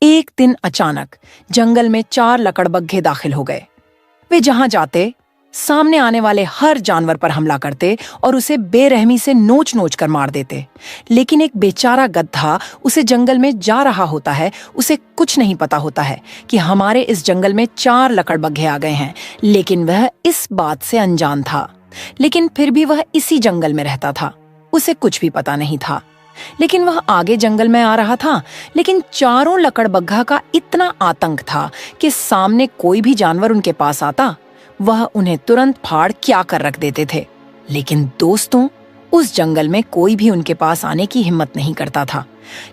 एक दिन अचानक जंगल में 4 लकड़बग्घे दाखिल हो गए। वे जहां जाते सामने आने वाले हर जानवर पर हमला करते और उसे बेरहमी से नोच नोच कर मार देते। लेकिन एक बेचारा गधा उसे जंगल में जा रहा होता है, उसे कुछ नहीं पता होता है कि हमारे इस जंगल में 4 लकड़बग्घे आ गए हैं। लेकिन वह इस बात से अनजान था। लेकिन फिर भी वह इसी जंगल में रहता था, उसे कुछ भी पता नहीं था। लेकिन वह आगे जंगल में आ रहा था, लेकिन चारों लकड़बग्घा का इतना आतंक था कि सामने कोई भी जानवर उनके पास आता, वह उन्हें तुरंत फाड़ क्या कर रख देते थे। लेकिन दोस्तों, उस जंगल में कोई भी उनके पास आने की हिम्मत नहीं करता था।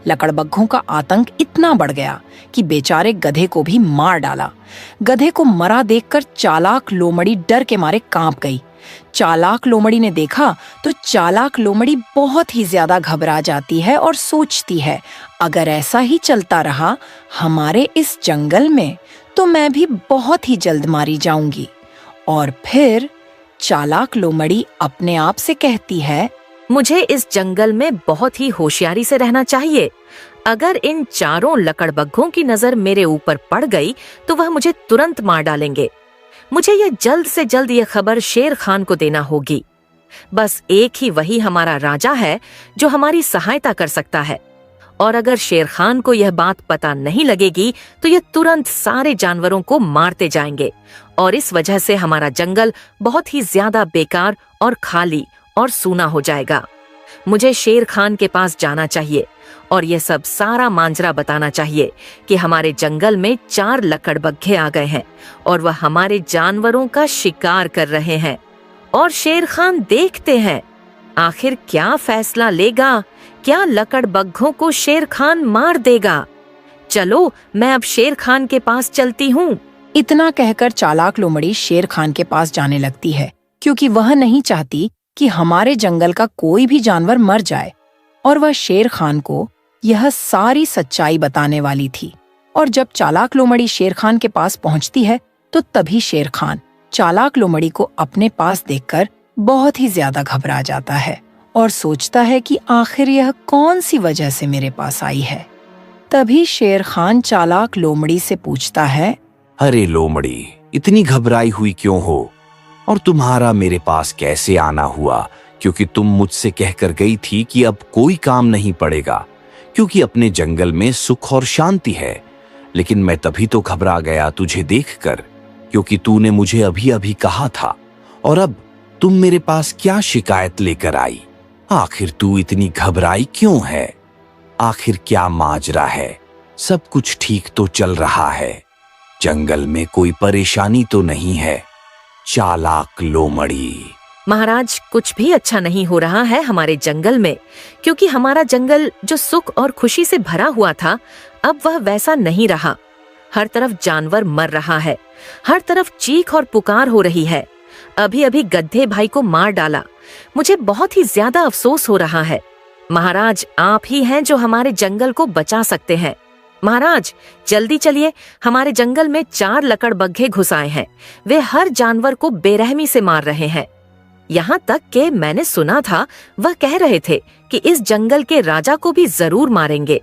लकड़बग्घों का आतंक इतना बढ़ गया कि बेचारे गधे को भी मार डाला। गधे को मरा देखकर चालाक लोमड़ी डर के मारे कांप गई। चालाक लोमड़ी ने देखा तो चालाक लोमड़ी बहुत ही ज्यादा घबरा जाती है और सोचती है, अगर ऐसा ही चलता रहा हमारे इस जंगल में तो मैं भी बहुत ही जल्द मारी जाऊंगी। और फिर चालाक लोमड़ी अपने आप से कहती है, मुझे इस जंगल में बहुत ही होशियारी से रहना चाहिए। अगर इन चारों लकड़बग्घों की नजर मेरे ऊपर पड़ गई तो वह मुझे तुरंत मार डालेंगे। मुझे यह जल्द से जल्द यह खबर शेर खान को देना होगी। बस एक ही वही हमारा राजा है जो हमारी सहायता कर सकता है। और अगर शेर खान को यह बात पता नहीं लगेगी तो यह तुरंत सारे जानवरों को मारते जाएंगे और इस वजह से हमारा जंगल बहुत ही ज्यादा बेकार और खाली और सूना हो जाएगा। मुझे शेर खान के पास जाना चाहिए और यह सब सारा मांजरा बताना चाहिए कि हमारे जंगल में 4 लकड़बग्घे आ गए हैं और वह हमारे जानवरों का शिकार कर रहे हैं। और शेर खान देखते हैं आखिर क्या फैसला लेगा। क्या लकड़बग्घों को शेर खान मार देगा? चलो, मैं अब शेर खान के पास चलती हूँ। इतना कहकर चालाक लोमड़ी शेर खान के पास जाने लगती है, क्योंकि वह नहीं चाहती कि हमारे जंगल का कोई भी जानवर मर जाए। और वह शेर खान को यह सारी सच्चाई बताने वाली थी। और जब चालाक लोमड़ी शेर खान के पास पहुंचती है तो तभी शेर खान चालाक लोमड़ी को अपने पास देखकर बहुत ही ज्यादा घबरा जाता है और सोचता है कि आखिर यह कौन सी वजह से मेरे पास आई है। तभी शेर खान चालाक लोमड़ी से पूछता है, अरे लोमड़ी, इतनी घबराई हुई क्यों हो और तुम्हारा मेरे पास कैसे आना हुआ? क्योंकि तुम मुझसे कहकर गई थी कि अब कोई काम नहीं पड़ेगा, क्योंकि अपने जंगल में सुख और शांति है। लेकिन मैं तभी तो घबरा गया तुझे देखकर, क्योंकि तूने मुझे अभी अभी कहा था। और अब तुम मेरे पास क्या शिकायत लेकर आई? आखिर तू इतनी घबराई क्यों है? आखिर क्या माजरा है? सब कुछ ठीक तो चल रहा है, जंगल में कोई परेशानी तो नहीं है? चालाक लोमड़ी। महाराज, कुछ भी अच्छा नहीं हो रहा है हमारे जंगल में, क्योंकि हमारा जंगल जो सुख और खुशी से भरा हुआ था अब वह वैसा नहीं रहा। हर तरफ जानवर मर रहा है, हर तरफ चीख और पुकार हो रही है। अभी अभी गधे भाई को मार डाला। मुझे बहुत ही ज्यादा अफसोस हो रहा है। महाराज, आप ही हैं जो हमारे जंगल को बचा सकते हैं। महाराज, जल्दी चलिए, हमारे जंगल में 4 लकड़बग्घे घुस आए हैं। वे हर जानवर को बेरहमी से मार रहे हैं। यहाँ तक कि मैंने सुना था वह कह रहे थे कि इस जंगल के राजा को भी जरूर मारेंगे।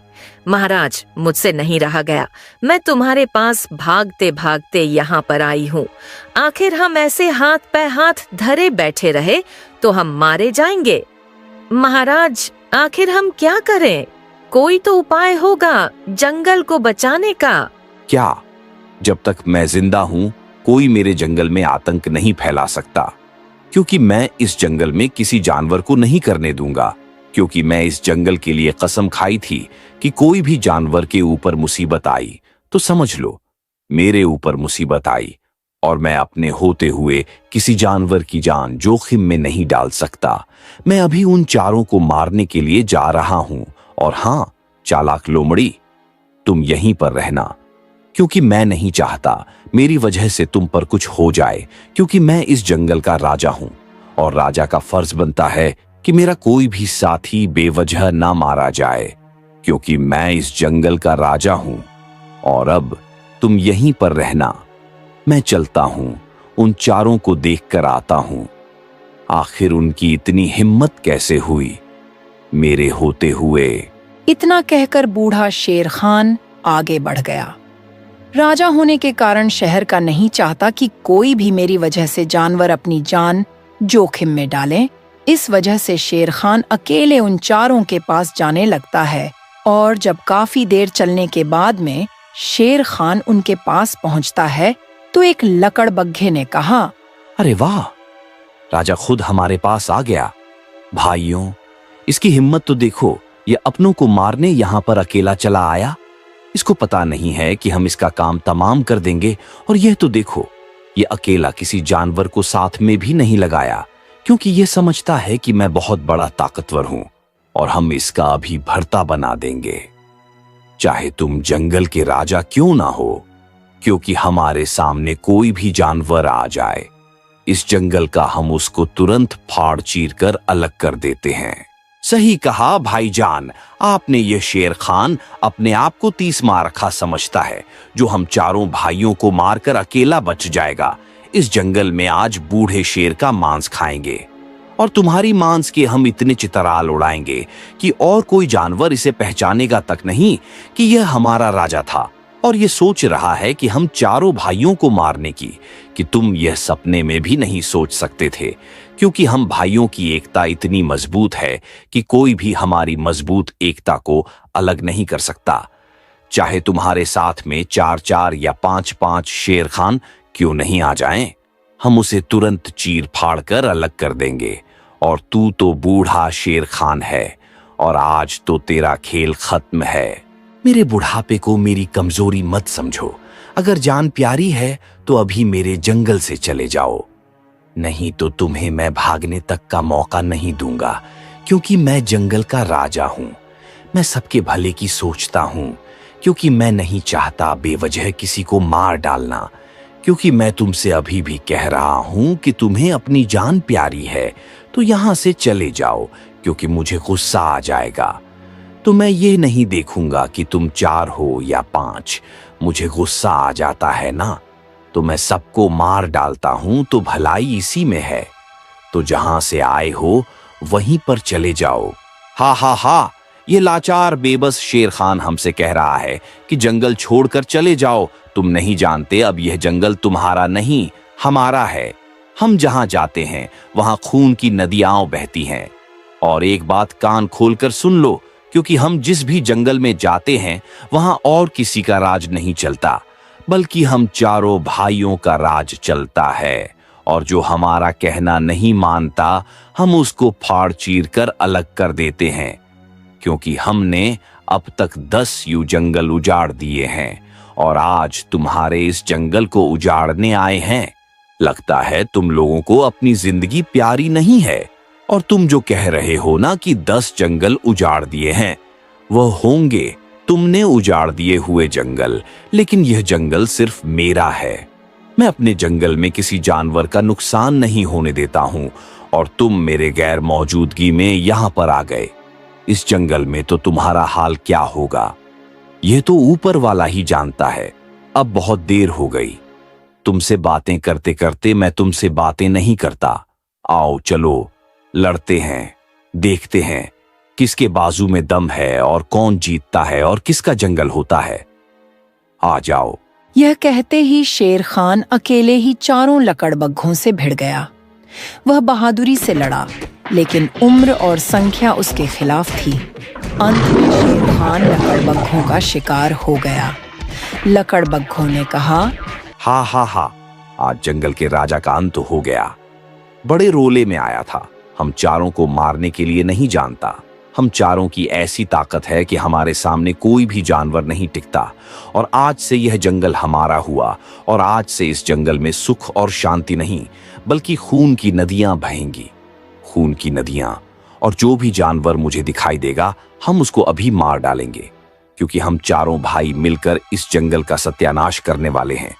महाराज, मुझसे नहीं रहा गया। मैं तुम्हारे पास भागते भागते यहाँ पर आई हूँ। आखिर हम ऐसे हाथ पे हाथ धरे बैठे रहे तो हम मारे जाएंगे। महाराज, आखिर हम क्या करें? कोई तो उपाय होगा जंगल को बचाने का। क्या? जब तक मैं जिंदा हूँ कोई मेरे जंगल में आतंक नहीं फैला सकता, क्योंकि मैं इस जंगल में किसी जानवर को नहीं करने दूंगा। क्योंकि मैं इस जंगल के लिए कसम खाई थी कि कोई भी जानवर के ऊपर मुसीबत आई तो समझ लो मेरे ऊपर मुसीबत आई, और मैं अपने होते हुए किसी जानवर की जान जोखिम में नहीं डाल सकता। मैं अभी उन 4 को मारने के लिए जा रहा हूं। और हां, चालाक लोमड़ी, तुम यहीं पर रहना, क्योंकि मैं नहीं चाहता मेरी वजह से तुम पर कुछ हो जाए। क्योंकि मैं इस जंगल का राजा हूं और राजा का फर्ज बनता है कि मेरा कोई भी साथी बेवजह ना मारा जाए, क्योंकि मैं इस जंगल का राजा हूं। और अब तुम यहीं पर रहना, मैं चलता हूं, उन 4 को देखकर आता हूं। आखिर उनकी इतनी हिम्मत कैसे हुई मेरे होते हुए? इतना कहकर बूढ़ा शेर खान आगे बढ़ गया। राजा होने के कारण शहर का नहीं चाहता कि कोई भी मेरी वजह से जानवर अपनी जान जोखिम में डालें। इस वजह से शेर खान अकेले उन चारों के पास जाने लगता है और जब काफी देर चलने के बाद में शेर खान उनके पास पहुंचता है तो एक लकड़बग्घे ने कहा, अरे वाह, राजा खुद हमारे पास आ गया। भाइयों, इसकी हिम्मत तो देखो, ये अपनों को मारने यहाँ पर अकेला चला आया। इसको पता नहीं है कि हम इसका काम तमाम कर देंगे। और यह तो देखो, ये अकेला किसी जानवर को साथ में भी नहीं लगाया, क्योंकि ये समझता है कि मैं बहुत बड़ा ताकतवर हूं और हम इसका अभी भरता बना देंगे, चाहे तुम जंगल के राजा क्यों ना हो। क्योंकि हमारे सामने कोई भी जानवर आ जाए, इस जंगल का हम उसको तुरंत फाड़ चीर कर अलग कर देते हैं। सही कहा भाईजान, आपने ये शेर खान अपने आप को 30 मारखा समझता है, जो हम चारों भाइयों को मारकर अकेला बच जाएगा। इस जंगल में आज बूढ़े शेर का मांस खाएंगे और तुम्हारी मांस के हम इतने चितराल उड़ाएंगे कि और कोई जानवर इसे पहचानेगा तक नहीं कि यह हमारा राजा था और ये सोच रहा है कि हम चारों भाइयों को मारने की, कि तुम यह सपने में भी नहीं सोच सकते थे, क्योंकि हम भाइयों की एकता इतनी मजबूत है कि कोई भी हमारी मजबूत एकता को अलग नहीं कर सकता। चाहे तुम्हारे साथ में 4-4 या 5-5 शेर खान क्यों नहीं आ जाएं, हम उसे तुरंत चीर फाड़ कर अलग कर देंगे। और तू तो बूढ़ा शेर खान है और आज तो तेरा खेल खत्म है। मेरे बुढ़ापे को मेरी कमजोरी मत समझो। अगर जान प्यारी है तो अभी मेरे जंगल से चले जाओ, नहीं तो तुम्हें मैं भागने तक का मौका नहीं दूंगा, क्योंकि मैं जंगल का राजा हूं। मैं सबके भले की सोचता हूं, क्योंकि मैं नहीं चाहता बेवजह किसी को मार डालना। क्योंकि मैं तुमसे अभी भी कह रहा हूं कि तुम्हें अपनी जान प्यारी है तो यहां से चले जाओ, क्योंकि मुझे गुस्सा आ जाएगा। तो मैं ये नहीं देखूंगा कि तुम 4 हो या 5, मुझे गुस्सा आ जाता है ना, तो मैं सबको मार डालता हूं। तो भलाई इसी में है, तो जहां से आए हो वहीं पर चले जाओ। हा हा हा, ये लाचार बेबस शेर खान हमसे कह रहा है कि जंगल छोड़कर चले जाओ। तुम नहीं जानते, अब यह जंगल तुम्हारा नहीं हमारा है। हम जहां जाते हैं वहां खून की नदियां बहती हैं। और एक बात कान खोलकर सुन लो, क्योंकि हम जिस भी जंगल में जाते हैं वहां और किसी का राज नहीं चलता, बल्कि हम चारों भाइयों का राज चलता है। और जो हमारा कहना नहीं मानता, हम उसको फाड़ चीर कर अलग कर देते हैं। क्योंकि हमने अब तक 10 यूं जंगल उजाड़ दिए हैं और आज तुम्हारे इस जंगल को उजाड़ने आए हैं। लगता है तुम लोगों को अपनी जिंदगी प्यारी नहीं है। और तुम जो कह रहे हो ना कि 10 जंगल उजाड़ दिए हैं, वह होंगे तुमने उजाड़ दिए हुए जंगल, लेकिन यह जंगल सिर्फ मेरा है। मैं अपने जंगल में किसी जानवर का नुकसान नहीं होने देता हूं और तुम मेरे गैर मौजूदगी में यहां पर आ गए। इस जंगल में तो तुम्हारा हाल क्या होगा, यह तो ऊपर वाला ही जानता है। अब बहुत देर हो गई, तुमसे बातें करते करते मैं तुमसे बातें नहीं करता। आओ चलो लड़ते हैं, देखते हैं किसके बाजू में दम है और कौन जीतता है और किसका जंगल होता है। आ जाओ। यह कहते ही शेर खान अकेले ही चारों लकड़बग्घों से भिड़ गया। वह बहादुरी से लड़ा, लेकिन उम्र और संख्या उसके खिलाफ थी। अंत में शेर खान लकड़बग्घों का शिकार हो गया। लकड़बग्घों ने कहा, हा हा हा, आज जंगल के राजा का अंत हो गया। बड़े रोले में आया था। हम चारों को मारने के लिए नहीं जानता। हम चारों की ऐसी ताकत है कि हमारे सामने कोई भी जानवर नहीं टिकता। और आज से यह जंगल हमारा हुआ और आज से इस जंगल में सुख और शांति नहीं, बल्कि खून की नदियां बहेंगी। खून की नदियां। और जो भी जानवर मुझे दिखाई देगा, हम उसको अभी मार डालेंगे, क्योंकि हम चारों भाई मिलकर इस जंगल का सत्यानाश करने वाले हैं।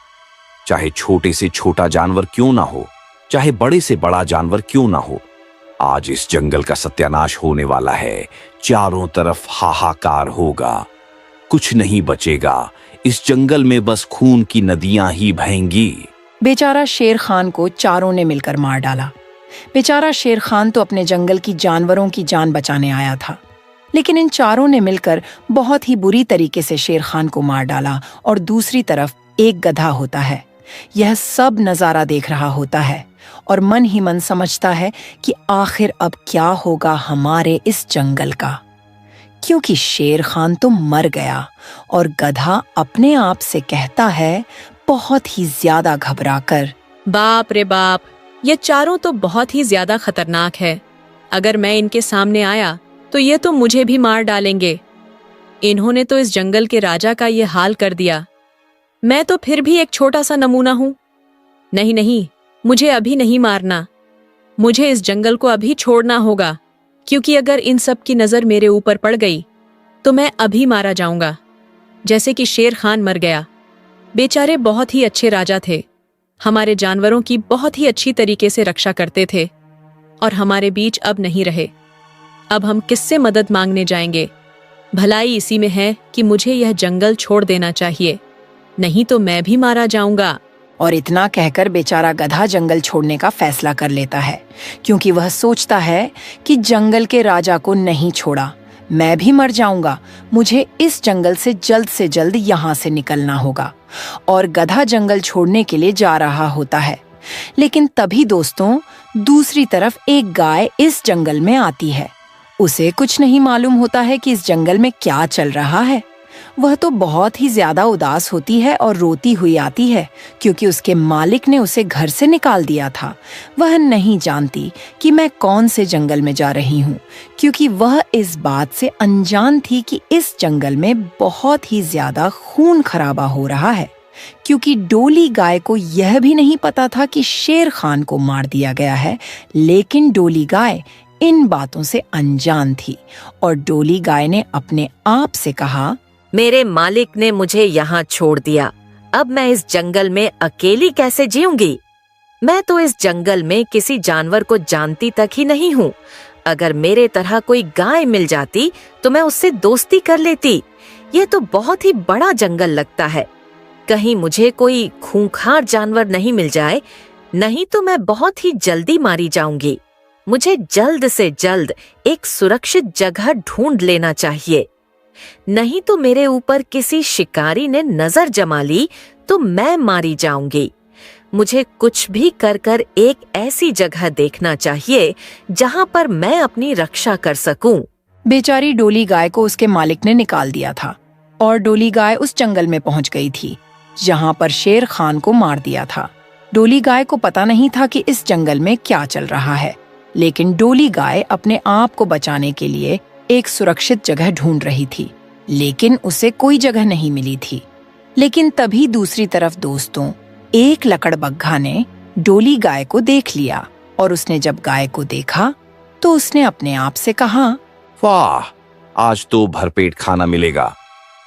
चाहे छोटे से छोटा जानवर क्यों ना हो, चाहे बड़े से बड़ा जानवर क्यों ना हो, आज इस जंगल का सत्यानाश होने वाला है। चारों तरफ हाहाकार होगा, कुछ नहीं बचेगा। इस जंगल में बस खून की नदियां ही बहेंगी। बेचारा शेर खान को चारों ने मिलकर मार डाला। बेचारा शेर खान तो अपने जंगल की जानवरों की जान बचाने आया था, लेकिन इन चारों ने मिलकर बहुत ही बुरी तरीके से शेर खान को मार डाला और दूसरी तरफ एक गधा होता है। यह सब नजारा देख रहा होता है और मन ही मन समझता है कि आखिर अब क्या होगा हमारे इस जंगल का, क्योंकि शेर खान तो मर गया और गधा अपने आप से कहता है बहुत ही ज्यादा घबराकर, बाप रे बाप, ये चारों तो बहुत ही ज्यादा खतरनाक है। अगर मैं इनके सामने आया तो ये तो मुझे भी मार डालेंगे। इन्होंने तो इस जंगल के राजा का ये हाल कर दिया। मैं तो फिर भी एक छोटा सा नमूना हूं। नहीं नहीं, मुझे अभी नहीं मारना। मुझे इस जंगल को अभी छोड़ना होगा, क्योंकि अगर इन सब की नजर मेरे ऊपर पड़ गई तो मैं अभी मारा जाऊंगा, जैसे कि शेर खान मर गया। बेचारे बहुत ही अच्छे राजा थे, हमारे जानवरों की बहुत ही अच्छी तरीके से रक्षा करते थे और हमारे बीच अब नहीं रहे। अब हम किससे मदद मांगने जाएंगे? भलाई इसी में है कि मुझे यह जंगल छोड़ देना चाहिए, नहीं तो मैं भी मारा जाऊंगा। और इतना कहकर बेचारा गधा जंगल छोड़ने का फैसला कर लेता है, क्योंकि वह सोचता है कि जंगल के राजा को नहीं छोड़ा मैं भी मर जाऊंगा। मुझे इस जंगल से जल्द यहाँ से निकलना होगा। और गधा जंगल छोड़ने के लिए जा रहा होता है। लेकिन तभी दोस्तों, दूसरी तरफ एक गाय इस जंगल में आती है। उसे कुछ नहीं मालूम होता है कि इस जंगल में क्या चल रहा है। वह तो बहुत ही ज्यादा उदास होती है और रोती हुई आती है, क्योंकि उसके मालिक ने उसे घर से निकाल दिया था। वह नहीं जानती कि मैं कौन से जंगल में जा रही हूँ, क्योंकि वह इस बात से अनजान थी कि इस जंगल में बहुत ही ज्यादा खून खराबा हो रहा है। क्योंकि डोली गाय को यह भी नहीं पता था कि शेर खान को मार दिया गया है, लेकिन डोली गाय इन बातों से अनजान थी और डोली गाय ने अपने आप से कहा, मेरे मालिक ने मुझे यहाँ छोड़ दिया, अब मैं इस जंगल में अकेली कैसे जीऊंगी? मैं तो इस जंगल में किसी जानवर को जानती तक ही नहीं हूँ। अगर मेरे तरह कोई गाय मिल जाती तो मैं उससे दोस्ती कर लेती। ये तो बहुत ही बड़ा जंगल लगता है। कहीं मुझे कोई खूंखार जानवर नहीं मिल जाए, नहीं तो मैं बहुत ही जल्दी मारी जाऊंगी। मुझे जल्द से जल्द एक सुरक्षित जगह ढूंढ लेना चाहिए, नहीं तो मेरे ऊपर किसी शिकारी ने नजर जमा ली तो मैं मारी जाऊंगी। मुझे कुछ भी कर कर एक ऐसी जगह देखना चाहिए जहां पर मैं अपनी रक्षा कर सकूं। बेचारी डोली गाय को उसके मालिक ने निकाल दिया था और डोली गाय उस जंगल में पहुंच गई थी जहां पर शेर खान को मार दिया था। डोली गाय को पता नहीं था कि इस जंगल में क्या चल रहा है, लेकिन डोली गाय अपने आप को बचाने के लिए एक सुरक्षित जगह ढूंढ रही थी, लेकिन उसे कोई जगह नहीं मिली थी। लेकिन तभी दूसरी तरफ दोस्तों, एक लकड़बग्घा ने डोली गाय को देख लिया और उसने जब गाय को देखा तो उसने अपने आप से कहा, वाह, आज तो भरपेट खाना मिलेगा।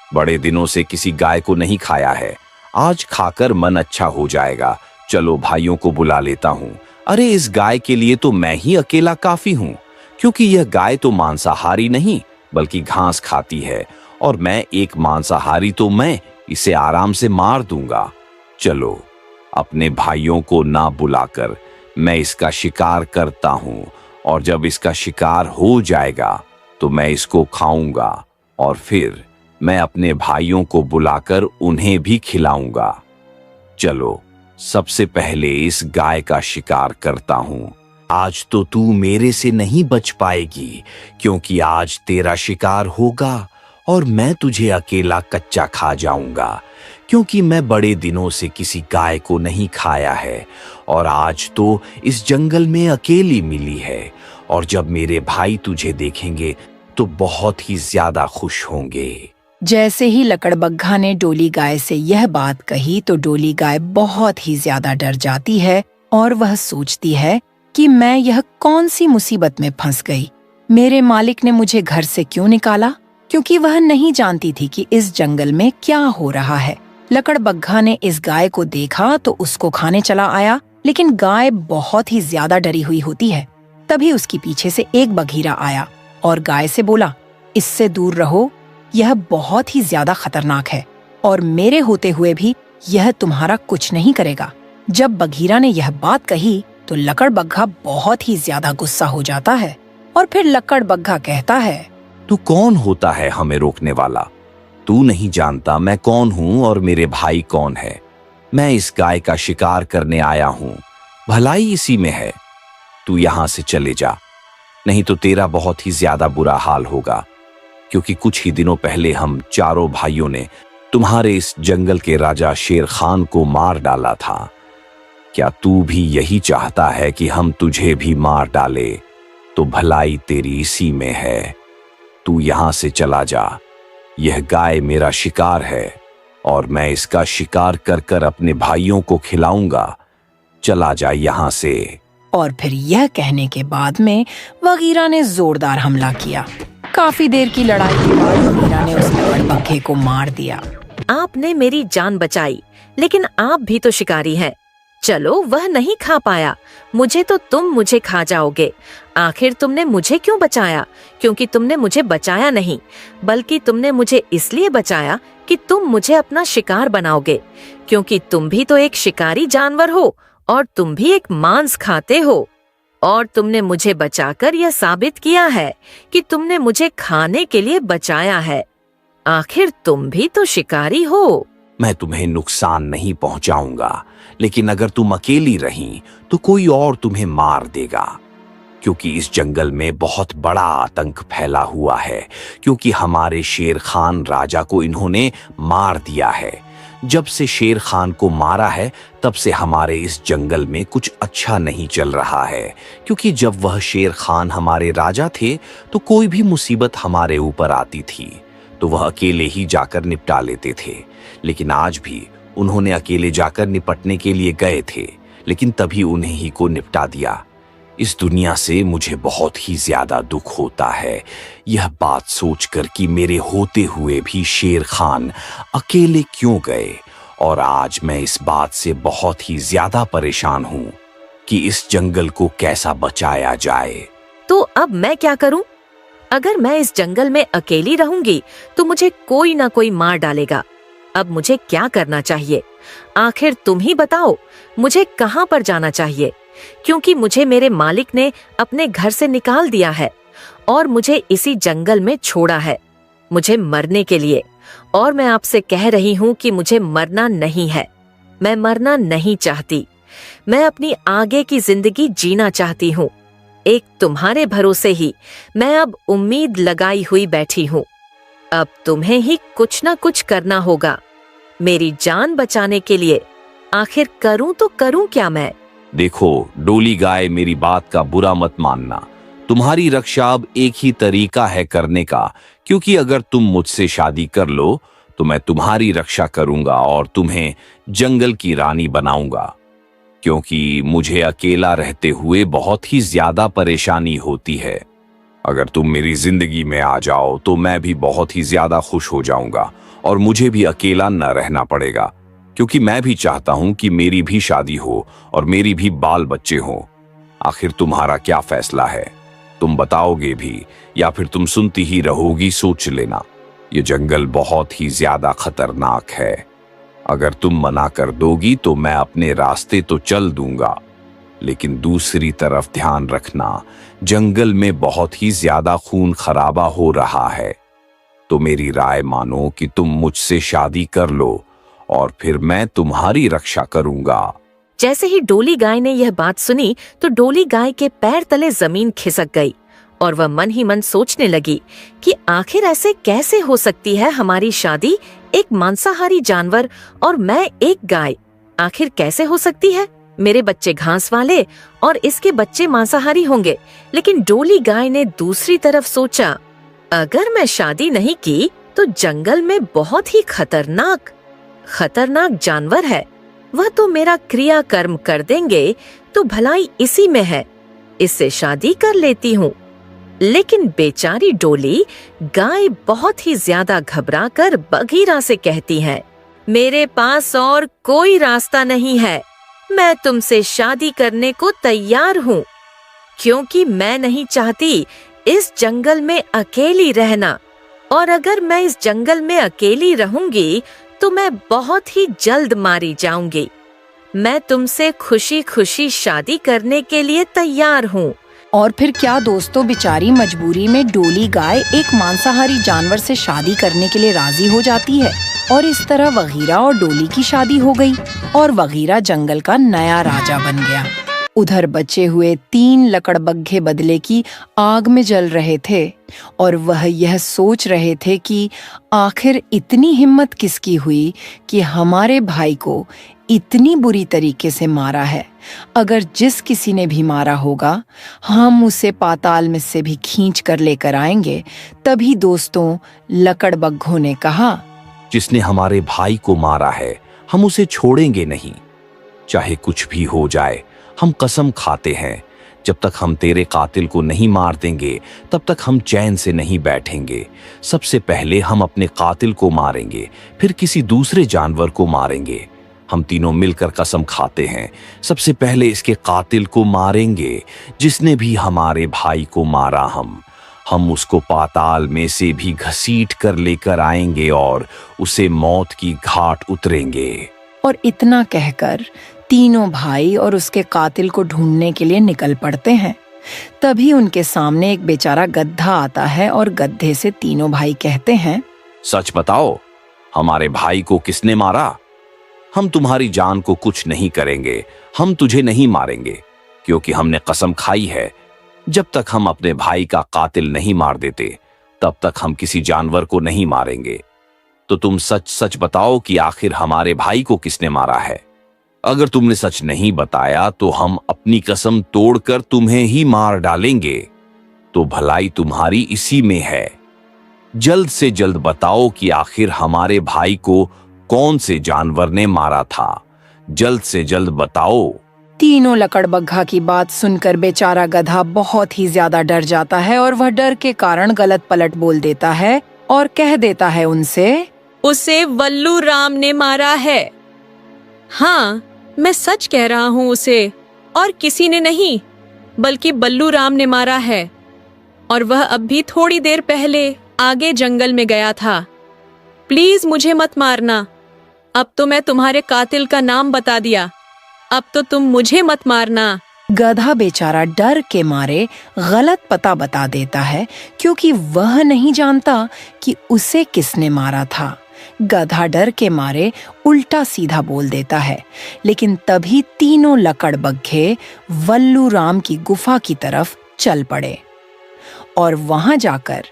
बड़े दिनों से किसी गाय को नहीं खाया है, आज खाकर मन अच्छा हो जाएगा। चलो भाइयों को बुला लेता हूँ। अरे इस गाय के लिए तो मैं ही अकेला काफी हूँ, क्योंकि यह गाय तो मांसाहारी नहीं बल्कि घास खाती है और मैं एक मांसाहारी, तो मैं इसे आराम से मार दूंगा। चलो अपने भाइयों को ना बुलाकर मैं इसका शिकार करता हूं और जब इसका शिकार हो जाएगा तो मैं इसको खाऊंगा और फिर मैं अपने भाइयों को बुलाकर उन्हें भी खिलाऊंगा। चलो सबसे पहले इस गाय का शिकार करता हूं। आज तो तू मेरे से नहीं बच पाएगी, क्योंकि आज तेरा शिकार होगा और मैं तुझे अकेला कच्चा खा जाऊंगा, क्योंकि मैं बड़े दिनों से किसी गाय को नहीं खाया है और आज तो इस जंगल में अकेली मिली है। और जब मेरे भाई तुझे देखेंगे तो बहुत ही ज्यादा खुश होंगे। जैसे ही लकड़बग्घा ने डोली गाय से यह बात कही तो डोली गाय बहुत ही ज्यादा डर जाती है और वह सोचती है कि मैं यह कौन सी मुसीबत में फंस गई। मेरे मालिक ने मुझे घर से क्यों निकाला, क्योंकि वह नहीं जानती थी कि इस जंगल में क्या हो रहा है। लकड़बग्घा ने इस गाय को देखा तो उसको खाने चला आया, लेकिन गाय बहुत ही ज्यादा डरी हुई होती है। तभी उसके पीछे से एक बघीरा आया और गाय से बोला, इससे दूर रहो, यह बहुत ही ज्यादा खतरनाक है और मेरे होते हुए भी यह तुम्हारा कुछ नहीं करेगा। जब बघीरा ने यह बात कही तो लकड़बग्घा बहुत ही ज्यादा गुस्सा हो जाता है और फिर लकड़बग्घा कहता है, तू कौन होता है हमें रोकने वाला? तू नहीं जानता मैं कौन हूं और मेरे भाई कौन है। मैं इस गाय का शिकार करने आया हूं, भलाई इसी में है। तू यहां से चले जा, नहीं तो तेरा बहुत ही ज्यादा बुरा हाल होगा, क्योंकि कुछ ही दिनों पहले हम चारों भाइयों ने तुम्हारे इस जंगल के राजा शेर खान को मार डाला था। क्या तू भी यही चाहता है कि हम तुझे भी मार डाले? तो भलाई तेरी इसी में है। तू यहां से चला जा। यह गाय मेरा शिकार है और मैं इसका शिकार कर कर अपने भाइयों को खिलाऊंगा। चला जा यहां से। और फिर यह कहने के बाद में वगीरा ने जोरदार हमला किया। काफी देर की लड़ाई के बाद वगीरा ने उस लकड़बग्घे को मार दिया। आपने मेरी जान बचाई, लेकिन आप भी तो शिकारी हैं। चलो, वह नहीं खा पाया, मुझे तो तुम मुझे खा जाओगे। आखिर तुमने मुझे क्यों बचाया? क्योंकि तुमने मुझे बचाया नहीं, बल्कि तुमने मुझे इसलिए बचाया कि तुम मुझे अपना शिकार बनाओगे, क्योंकि तुम भी तो एक शिकारी जानवर हो और तुम भी एक मांस खाते हो। और तुमने मुझे बचाकर यह साबित किया है कि तुमने मुझे खाने के लिए बचाया है। आखिर तुम भी तो शिकारी हो। मैं तुम्हें नुकसान नहीं पहुंचाऊंगा, लेकिन अगर तुम अकेली रही तो कोई और तुम्हें मार देगा, क्योंकि इस जंगल में बहुत बड़ा आतंक फैला हुआ है, क्योंकि हमारे शेर खान राजा को इन्होंने मार दिया है। जब से शेर खान को मारा है तब से हमारे इस जंगल में कुछ अच्छा नहीं चल रहा है, क्योंकि जब वह शेर खान हमारे राजा थे तो कोई भी मुसीबत हमारे ऊपर आती थी तो वह अकेले ही जाकर निपटा लेते थे। लेकिन आज भी उन्होंने अकेले जाकर निपटने के लिए गए थे, लेकिन तभी उन्हें ही को निपटा दिया। इस दुनिया से मुझे बहुत ही ज्यादा दुख होता है, यह बात सोचकर कि मेरे होते हुए भी शेर खान अकेले क्यों गए। और आज मैं इस बात से बहुत ही ज्यादा परेशान हूं कि इस जंगल को कैसा बचाया जाए। तो अब मैं क्या करूं? अगर मैं इस जंगल में अकेली रहूंगी तो मुझे कोई ना कोई मार डालेगा। अब मुझे क्या करना चाहिए? आखिर तुम ही बताओ, मुझे कहां पर जाना चाहिए? क्योंकि मुझे मेरे मालिक ने अपने घर से निकाल दिया है और मुझे इसी जंगल में छोड़ा है, मुझे मरने के लिए। और मैं आपसे कह रही हूं कि मुझे मरना नहीं है। मैं मरना नहीं चाहती। मैं अपनी आगे की जिंदगी जीना चाहती हूँ। एक तुम्हारे भरोसे ही मैं अब उम्मीद लगाई हुई बैठी हूँ। अब तुम्हें ही कुछ ना कुछ करना होगा मेरी जान बचाने के लिए। आखिर करूं तो करूं क्या मैं? देखो डोली गाय, मेरी बात का बुरा मत मानना। तुम्हारी रक्षा अब एक ही तरीका है करने का, क्योंकि अगर तुम मुझसे शादी कर लो तो मैं तुम्हारी रक्षा करूंगा और तुम्हें जंगल की रानी बनाऊंगा, क्योंकि मुझे अकेला रहते हुए बहुत ही ज्यादा परेशानी होती है। अगर तुम मेरी जिंदगी में आ जाओ तो मैं भी बहुत ही ज्यादा खुश हो जाऊंगा और मुझे भी अकेला न रहना पड़ेगा, क्योंकि मैं भी चाहता हूं कि मेरी भी शादी हो और मेरी भी बाल बच्चे हों। आखिर तुम्हारा क्या फैसला है? तुम बताओगे भी या फिर तुम सुनती ही रहोगी? सोच लेना। ये जंगल बहुत ही ज्यादा खतरनाक है। अगर तुम मना कर दोगी तो मैं अपने रास्ते तो चल दूंगा, लेकिन दूसरी तरफ ध्यान रखना, जंगल में बहुत ही ज्यादा खून खराबा हो रहा है। तो मेरी राय मानो कि तुम मुझसे शादी कर लो और फिर मैं तुम्हारी रक्षा करूंगा। जैसे ही डोली गाय ने यह बात सुनी तो डोली गाय के पैर तले जमीन खिसक गई और वह मन ही मन सोचने लगी कि आखिर ऐसे कैसे हो सकती है हमारी शादी एक मांसाहारी जानवर और मैं एक गाय। आखिर कैसे हो सकती है? मेरे बच्चे घास वाले और इसके बच्चे मांसाहारी होंगे। लेकिन डोली गाय ने दूसरी तरफ सोचा, अगर मैं शादी नहीं की तो जंगल में बहुत ही खतरनाक जानवर है, वह तो मेरा क्रिया कर्म कर देंगे, तो भलाई इसी में है, इससे शादी कर लेती हूँ। लेकिन बेचारी डोली गाय बहुत ही ज्यादा घबराकर बगीरा से कहती है, मेरे पास और कोई रास्ता नहीं है, मैं तुमसे शादी करने को तैयार हूँ, क्योंकि मैं नहीं चाहती इस जंगल में अकेली रहना, और अगर मैं इस जंगल में अकेली रहूंगी तो मैं बहुत ही जल्द मारी जाऊंगी। मैं तुमसे खुशी खुशी शादी करने के लिए तैयार हूँ, और फिर क्या दोस्तों, बेचारी मजबूरी में डोली गाय एक मांसाहारी जानवर से शादी करने के लिए राजी हो जाती है और इस तरह वगीरा और डोली की शादी हो गई और वगीरा जंगल का नया राजा बन गया। उधर बचे हुए 3 लकड़बग्घे बदले की आग में जल रहे थे और वह यह सोच रहे थे कि आखिर इतनी हिम्मत किसकी हुई कि हमारे भाई को इतनी बुरी तरीके से मारा है। अगर जिस किसी ने भी मारा होगा, हम उसे पाताल में से भी खींच कर लेकर आएंगे। तभी दोस्तों लकड़बग्घों ने कहा, जिसने हमारे भाई को मारा है हम उसे छोड़ेंगे नहीं, चाहे कुछ भी हो जाए। हम कसम खाते हैं, जब तक हम तेरे कातिल को नहीं मार देंगे तब तक हम चैन से नहीं बैठेंगे। सबसे पहले हम अपने कातिल को मारेंगे, फिर किसी दूसरे जानवर को मारेंगे। हम तीनों मिलकर कसम खाते हैं, सबसे पहले इसके कातिल को मारेंगे जिसने भी हमारे भाई को मारा। हम उसको पाताल में से भी घसीट कर लेकर आएंगे और उसे मौत की घाट उतरेंगे। और इतना कहकर तीनों भाई और उसके कातिल को ढूंढने के लिए निकल पड़ते हैं। तभी उनके सामने एक बेचारा गधा आता है और गधे से तीनों भाई कहते हैं, सच बताओ, हमारे भाई को किसने मारा? हम तुम्हारी जान को कुछ नहीं करेंगे, हम तुझे नहीं मारेंगे, क्योंकि हमने कसम खाई है, जब तक हम अपने भाई का कातिल नहीं मार देते तब तक हम किसी जानवर को नहीं मारेंगे। तो तुम सच सच बताओ कि आखिर हमारे भाई को किसने मारा है। अगर तुमने सच नहीं बताया तो हम अपनी कसम तोड़कर तुम्हें ही मार डालेंगे। तो भलाई तुम्हारी इसी में है। जल्द से जल्द बताओ कि आखिर हमारे भाई को कौन से जानवर ने मारा था। जल्द से जल्द बताओ। तीनों लकड़बग्घा की बात सुनकर बेचारा गधा बहुत ही ज्यादा डर जाता है और वह डर के कारण गलत पलट बोल देता है और कह देता है उनसे, उसे वल्लू राम ने मारा है। हाँ, मैं सच कह रहा हूँ, उसे और किसी ने नहीं बल्कि बल्लू राम ने मारा है। और वह अब भी थोड़ी देर पहले आगे जंगल में गया था। प्लीज मुझे मत मारना। अब तो मैं तुम्हारे कातिल का नाम बता दिया, अब तो तुम मुझे मत मारना। गधा बेचारा डर के मारे गलत पता बता देता है क्योंकि वह नहीं जानता कि उसे किसने मारा था। गधा डर के मारे उल्टा सीधा बोल देता है, लेकिन तभी तीनों लकड़बग्घे वल्लू राम की गुफा की तरफ चल पड़े और वहां जाकर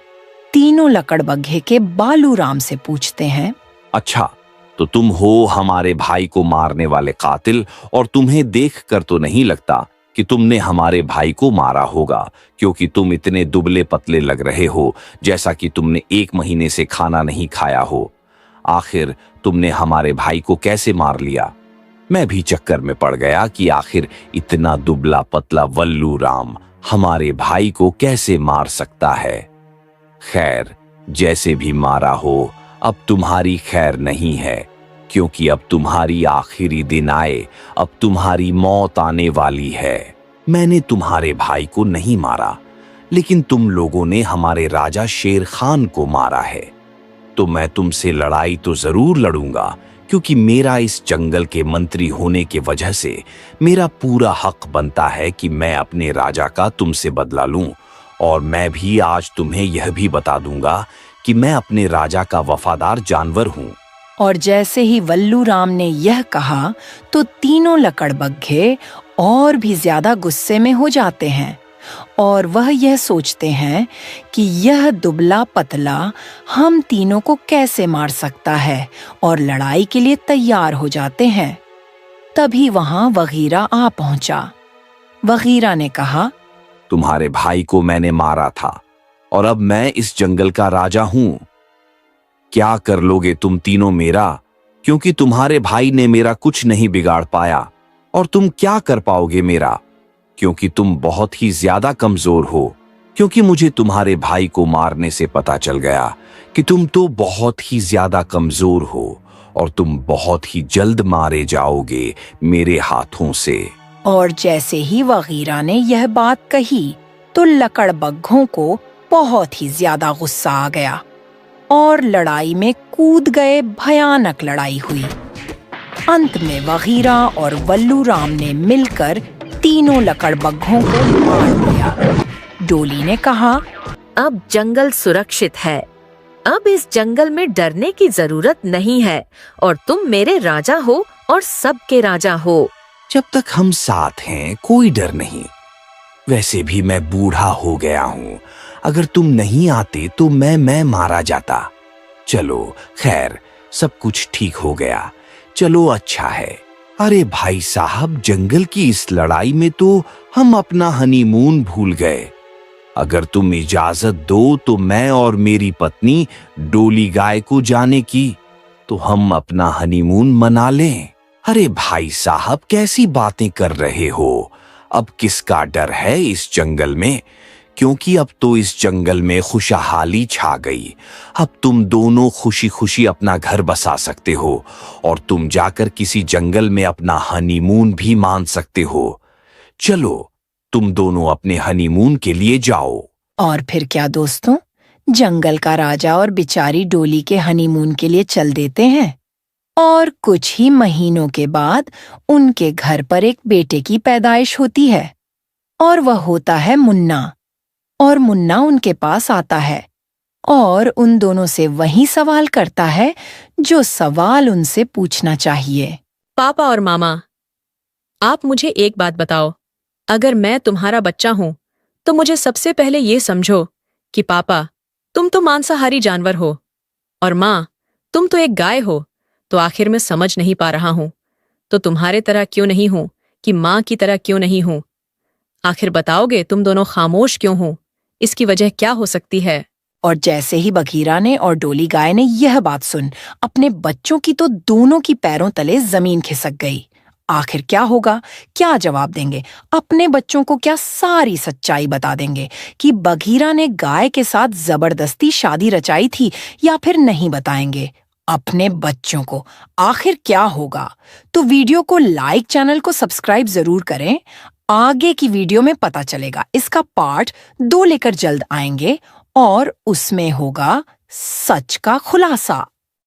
तीनों लकड़बग्घे के बालू राम से पूछते हैं, अच्छा, तो तुम हो हमारे भाई को मारने वाले कातिल और तुम्हें देखकर तो नहीं लगता कि तुमने हमारे भाई को मारा होगा, क्योंकि तुम इतने दुबले पतले लग रहे हो जैसा कि तुमने 1 महीने से खाना नहीं खाया हो। आखिर तुमने हमारे भाई को कैसे मार लिया? मैं भी चक्कर में पड़ गया कि आखिर इतना दुबला पतला वल्लू राम हमारे भाई को कैसे मार सकता है। खैर, जैसे भी मारा हो, अब तुम्हारी खैर नहीं है, क्योंकि अब तुम्हारी आखिरी दिन आए, अब तुम्हारी मौत आने वाली है। मैंने तुम्हारे भाई को नहीं मारा, लेकिन तुम लोगों ने हमारे राजा शेर खान को मारा है। तो मैं तुमसे लड़ाई तो जरूर लड़ूंगा, क्योंकि मेरा इस जंगल के मंत्री होने की वजह से मेरा पूरा हक बनता है कि मैं अपने राजा का तुमसे बदला लूं। और मैं भी आज तुम्हें यह भी बता दूंगा कि मैं अपने राजा का वफादार जानवर हूं। और जैसे ही वल्लू राम ने यह कहा तो तीनों लकड़बग्घे और भी ज्यादा गुस्से में हो जाते हैं और वह यह सोचते हैं कि यह दुबला पतला हम तीनों को कैसे मार सकता है और लड़ाई के लिए तैयार हो जाते हैं। तभी वहां वगीरा आ पहुंचा। वगीरा ने कहा, तुम्हारे भाई को मैंने मारा था और अब मैं इस जंगल का राजा हूं। क्या कर लोगे तुम तीनों मेरा, क्योंकि तुम्हारे भाई ने मेरा कुछ नहीं बिगाड़ पाया। और तुम क्या कर पाओगे मेरा, क्योंकि तुम बहुत ही ज्यादा कमजोर हो। क्योंकि मुझे तुम्हारे भाई को मारने से पता चल गया कि तुम तो बहुत ही ज्यादा कमजोर हो और तुम बहुत ही जल्द मारे जाओगे मेरे हाथों से। और जैसे ही वगीरा ने यह बात कही तो लकड़बग्घों को बहुत ही ज्यादा गुस्सा आ गया और लड़ाई में कूद गए। भयानक लड़ाई हुई। अंत में वगीरा और वल्लू राम ने मिलकर तीनों लकड़बग्घों को मार दिया। डोली ने कहा, अब जंगल सुरक्षित है। अब इस जंगल में डरने की जरूरत नहीं है और तुम मेरे राजा हो और सबके राजा हो। जब तक हम साथ हैं कोई डर नहीं। वैसे भी मैं बूढ़ा हो गया हूँ। अगर तुम नहीं आते तो मैं मारा जाता। चलो खैर, सब कुछ ठीक हो गया। चलो अच्छा है। अरे भाई साहब, जंगल की इस लड़ाई में तो हम अपना हनीमून भूल गए। अगर तुम इजाजत दो तो मैं और मेरी पत्नी डोली गाय को जाने की, तो हम अपना हनीमून मना लें। अरे भाई साहब, कैसी बातें कर रहे हो? अब किसका डर है इस जंगल में? क्योंकि अब तो इस जंगल में खुशहाली छा गई। अब तुम दोनों खुशी खुशी अपना घर बसा सकते हो और तुम जाकर किसी जंगल में अपना हनीमून भी मान सकते हो। चलो तुम दोनों अपने हनीमून के लिए जाओ। और फिर क्या दोस्तों, जंगल का राजा और बिचारी डोली के हनीमून के लिए चल देते हैं। और कुछ ही महीनों के बाद उनके घर पर एक बेटे की पैदाइश होती है और वह होता है मुन्ना। और मुन्ना उनके पास आता है और उन दोनों से वही सवाल करता है जो सवाल उनसे पूछना चाहिए। पापा और मामा, आप मुझे एक बात बताओ। अगर मैं तुम्हारा बच्चा हूं तो मुझे सबसे पहले ये समझो कि पापा, तुम तो मांसाहारी जानवर हो और माँ, तुम तो एक गाय हो। तो आखिर मैं समझ नहीं पा रहा हूं, तो तुम्हारे तरह क्यों नहीं हूं कि माँ की तरह क्यों नहीं हूं? आखिर बताओगे तुम दोनों खामोश क्यों हो? इसकी वजह क्या हो सकती है? और जैसे ही बघीरा ने और डोली गाय ने यह बात सुन, अपने बच्चों की तो दोनों की पैरों तले जमीन खिसक गई। आखिर क्या होगा? क्या जवाब देंगे? अपने बच्चों को क्या सारी सच्चाई बता देंगे कि बघीरा ने गाय के साथ जबरदस्ती शादी रचाई थी, या फिर नहीं बताएंगे अपने बच्चों को? आखिर क्या होगा? तो वीडियो को लाइक, चैनल को सब्सक्राइब जरूर करें। आगे की वीडियो में पता चलेगा। इसका पार्ट 2 लेकर जल्द आएंगे और उसमें होगा सच का खुलासा।